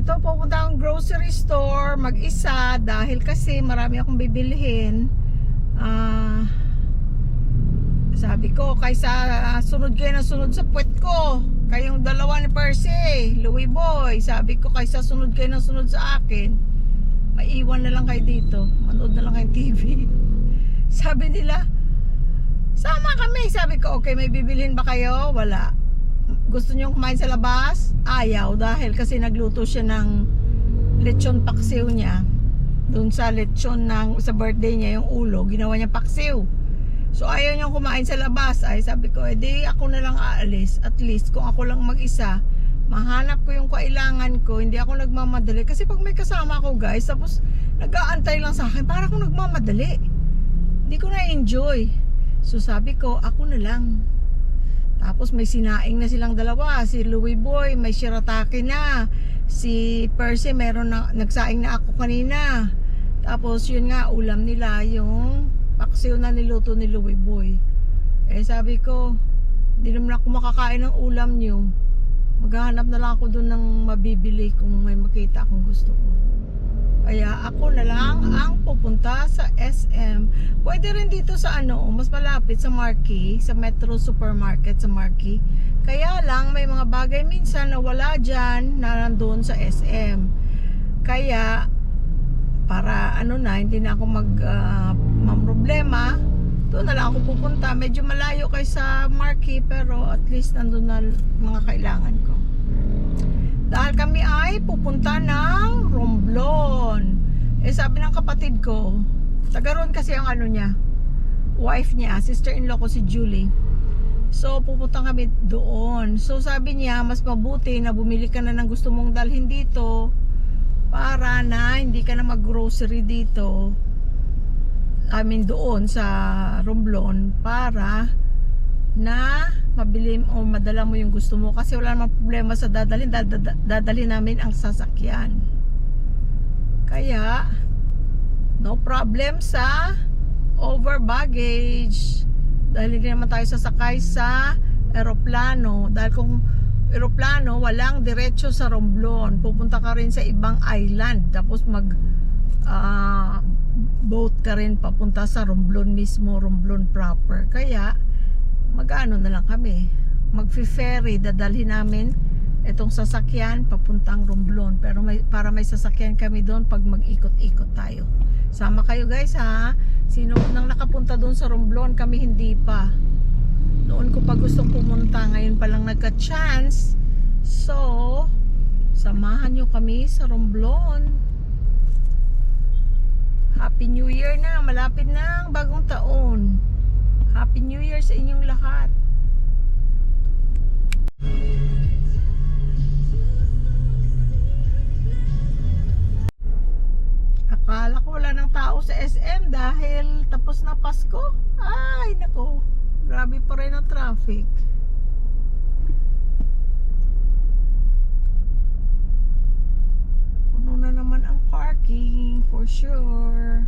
Ito, pupunta akong grocery store mag-isa dahil kasi marami akong bibilihin. Sabi ko, kaysa sunod kayo na sunod sa puwet ko, kayong dalawa ni Percy, Louie Boy, sabi ko, kaysa sunod kayo na sunod sa akin, maiwan na lang kayo dito, manood na lang kayo TV. Sabi nila, sama kami. Sabi ko, okay, may bibilhin ba kayo? Wala. Gusto nyo kumain sa labas? Ayaw, dahil kasi nagluto siya ng lechon paksiw niya. Doon sa lechon sa birthday niya, yung ulo, ginawa niya paksiw. So ayaw niyang kumain sa labas. Ay sabi ko, edi ako na lang aalis. At least kung ako lang mag-isa, mahanap ko yung kailangan ko. Hindi ako nagmamadali. Kasi pag may kasama ako guys, tapos nag-aantay lang sa akin, para akong nagmamadali. Hindi ko na-enjoy. So sabi ko, ako na lang. Tapos may sinaing na silang dalawa. Si Louie Boy, may shirataki na. Si Percy, meron na, nagsaing na ako kanina. Tapos yun nga, ulam nila, yung paksiw na niluto ni Louie Boy. Eh sabi ko, hindi naman ako makakain ng ulam nyo. Maghahanap na lang ako doon ng mabibili kung may makita akong gusto ko. Kaya ako na lang ang pupunta sa SM. Pwede rin dito sa mas malapit sa Marquee, sa Metro Supermarket sa Marquee. Kaya lang may mga bagay minsan na wala dyan na nandun sa SM. Kaya para hindi na ako problema, doon na lang ako pupunta. Medyo malayo kay sa Marquee, pero at least nandun na mga kailangan ko. Dahil kami ay pupunta ng Romblon. Eh sabi ng kapatid ko, taga ron kasi ang niya, wife niya, sister-in-law ko si Julie. So pupunta kami doon. So sabi niya, mas mabuti na bumili ka na ng gusto mong dalhin dito para na hindi ka na mag-grocery dito. Doon sa Romblon para na mabili o madala mo yung gusto mo, kasi wala namang problema sa dadalhin namin ang sasakyan. Kaya no problem sa over baggage dahil hindi naman tayo sasakay sa eroplano. Dahil kung eroplano, walang diretso sa Romblon, pupunta ka rin sa ibang island, tapos boat ka rin papunta sa Romblon mismo, Romblon proper. Kaya mag-ano na lang kami, mag-ferry, dadalhin namin itong sasakyan papuntang Romblon, pero para may sasakyan kami doon pag mag-ikot-ikot tayo. Sama kayo guys ha. Sino nang nakapunta doon sa Romblon? Kami hindi pa. Noon ko pa gustong pumunta, ngayon pa lang nagka-chance. So samahan nyo kami sa Romblon. Happy New Year na, malapit na ang bagong taon. Happy New Year sa inyong lahat. Akala ko wala ng tao sa SM dahil tapos na Pasko. Ay nako, grabe pa rin ang traffic. Puno na naman ang parking for sure.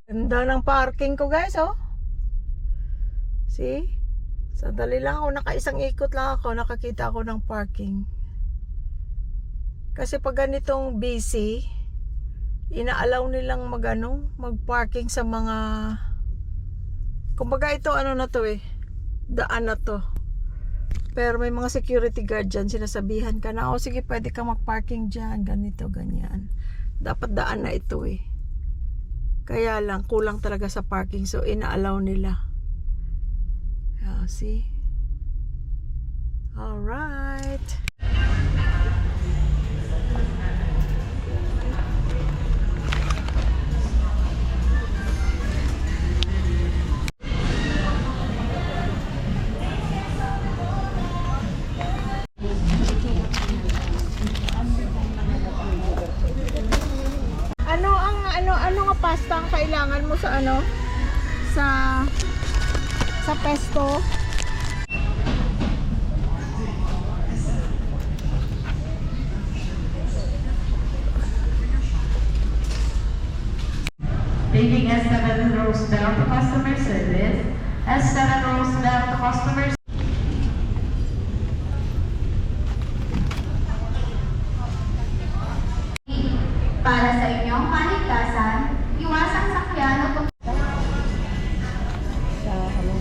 Ganda ng parking ko guys, oh. See? Sandali lang ako, nakaisang ikot lang ako, nakakita ako ng parking. Kasi pag ganitong busy, inaalaw nilang mag-parking sa mga, kumbaga ito na to daan na to. Pero may mga security guard dyan, sinasabihan ka na, sige pwede ka mag-parking dyan, ganito, ganyan. Dapat daan na ito Kaya lang, kulang talaga sa parking. So, inaalaw nila. See? Alright. Ano nga pasta ang kailangan mo sa sa pesto? Leaving S7 Roosevelt customer service. S7 rows left to customers. Para sa inyong kaligtasan, iwasang sakyan o Sa ano?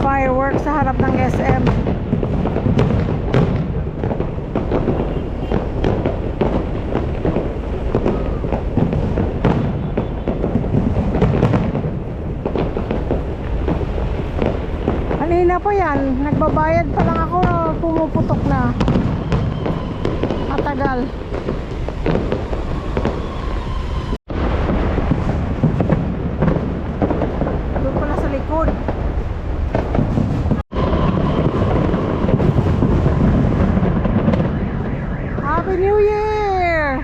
Fireworks sa harap ng SM. Kanina pa yan, nagbabayad pa lang ako, pumuputok na. Matagal. Doon pala sa likod. Happy New Year!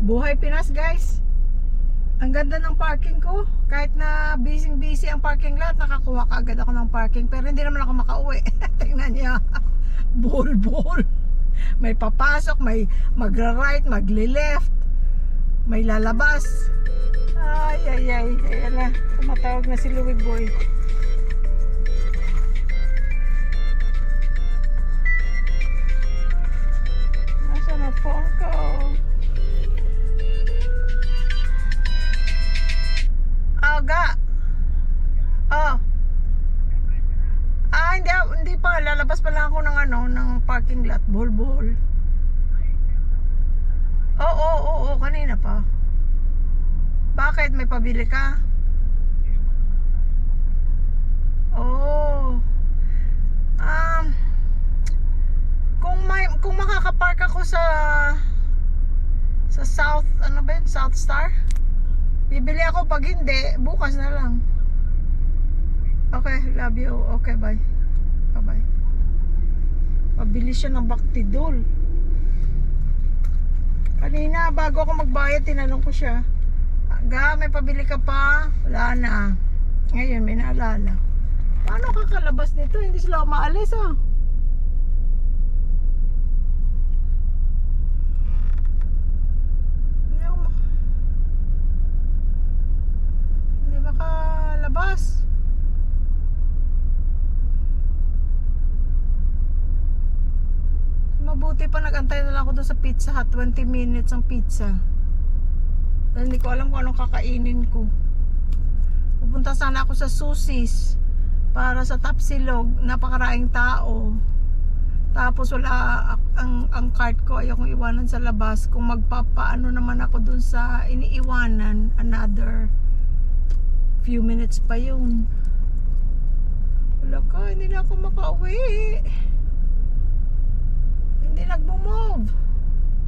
Buhay Pinas, guys. Ang ganda ng parking ko. Kahit na busy ang parking lot, nakakuha ka agad ako ng parking. Pero hindi naman ako makauwi. Tingnan niya. Bol. May papasok, may magra-right, magli-left, may lalabas. Ay. Ayan na. Tumatawag na si Louie Boy. Nasaan ang phone ko? Hindi pa, lalabas pa lang ako ng parking lot, Bohol. Oo, kanina pa. Bakit, may pabili ka? Kung makakapark ako sa South, ano ba yun? South Star? Bibili ako, pag hindi, bukas na lang. Okay, love you. Okay, bye. Kabay. Pabili siya ng Bactidol. Kanina, bago ako magbayad, tinanong ko siya, Ga, may pabili ka pa? Wala na. Ngayon, may naalala. Paano kakalabas nito? Hindi sila umaalis, ah. Hindi makalabas. Mabuti pa nag-antay na lang ako doon sa Pizza Hut. 20 minutes ang pizza. Dahil hindi ko alam kung anong kakainin ko. Pupunta sana ako sa Susis para sa Tapsilog. Napakaraing tao. Tapos wala ang cart ko. Ayokong iwanan sa labas. Kung magpapaano naman ako doon sa iniiwanan, another few minutes pa yun. Wala ka, hindi na ako makauwi. Hindi nagmo-move.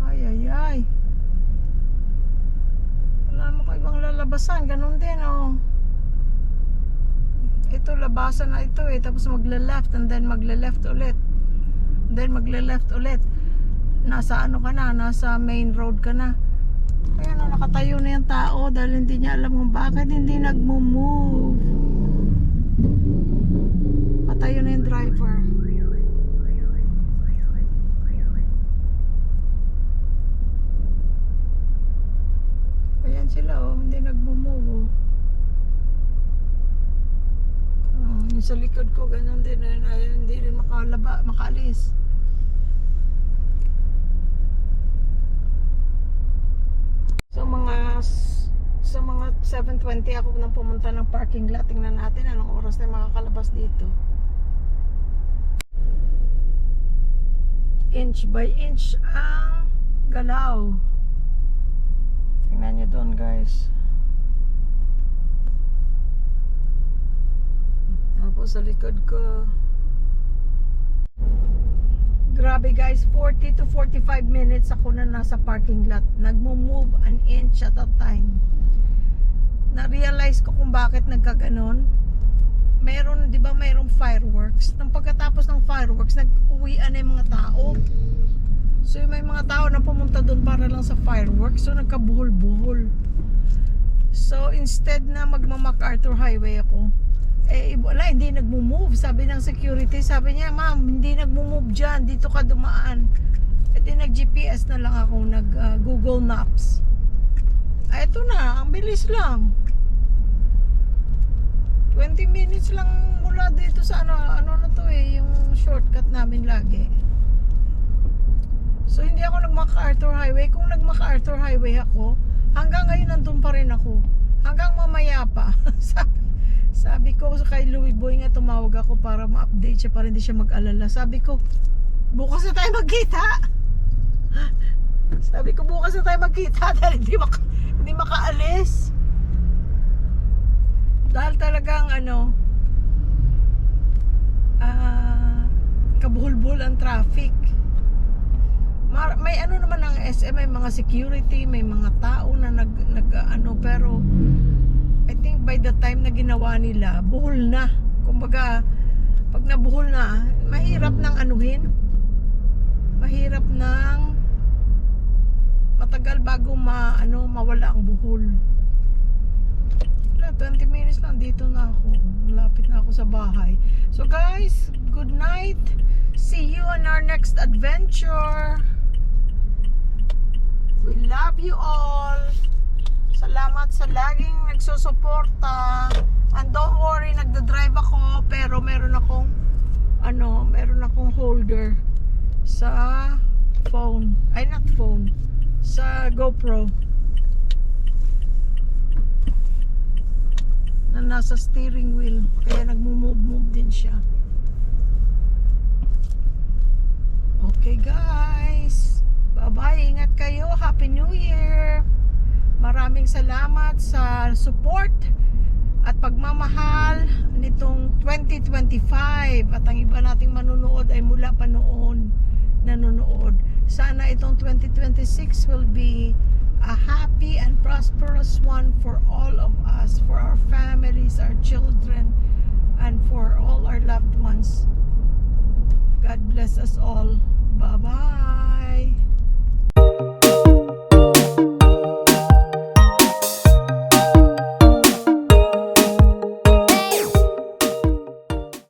Ay. Wala mo ko ibang lalabasan. Ganun din, oh. Ito, labasan na ito, eh. Tapos magle-left and then magle-left ulit. Then magle-left ulit. Nasa ano ka na? Nasa main road ka na. Kaya na nakatayo na yung tao dahil hindi niya alam kung bakit hindi nagmo-move. Patayo na yung driver. Ayan sila, oh, hindi nagmo-move, oh. Yung sa likod ko ganun din, hindi rin makaalis. Sa mga 7:20 ako nang pumunta ng parking lot. Tingnan natin anong oras na makakalabas dito. Inch by inch ang galaw. Tingnan nyo doon, guys. Tapos sa likod ko. Grabe, guys, 40 to 45 minutes ako na nasa parking lot. Nagmo-move an inch at a time. Na-realize ko kung bakit nagkaganon. Meron, di ba, mayroong fireworks. Nang pagkatapos ng fireworks, nag-uwian na yung mga tao. So may mga tao na pumunta doon para lang sa fireworks. So nagkabuhol-buhol. So instead na magma-MacArthur Highway ako, wala, hindi nagmo-move. Sabi ng security, sabi niya, ma'am, hindi nagmo-move dyan, dito ka dumaan. Di nag-GPS na lang ako, nag-Google Maps. Eto na, ang bilis lang. 20 minutes lang mula dito sa ano na to, yung shortcut namin lagi. So hindi ako nag-MacArthur Highway. Kung nag-MacArthur Highway ako, hanggang ngayon nandun pa rin ako. Hanggang mamaya pa. Sabi ko kay Louie Boy nga, tumawag ako para ma-update siya para hindi siya mag-alala. Sabi ko, bukas na tayo magkita. Sabi ko, bukas na tayo magkita dahil hindi makaalis. Dahil talagang kabuhol-buhol ang traffic. May naman ang SM, may mga security, may mga tao na pero I think by the time na ginawa nila, buhol na. Kumbaga, pag nabuhol na, mahirap nang anuhin. Mahirap nang matagal bago mawala ang buhol. 20 minutes lang, dito na ako. Malapit na ako sa bahay. So guys, good night. See you on our next adventure. We love you all. Salamat sa laging nagsusuporta. And don't worry, nagda-drive ako, pero meron akong holder sa phone. Ay, not phone. Sa GoPro. Na nasa steering wheel. Kaya nagmo-move din siya. Okay, guys. Bye-bye. Ingat kayo. Happy New Year. Maraming salamat sa support at pagmamahal nitong 2025. At ang iba nating manunood ay mula pa noon nanonood. Sana itong 2026 will be a happy and prosperous one for all of us, for our families, our children, and for all our loved ones. God bless us all. Bye-bye.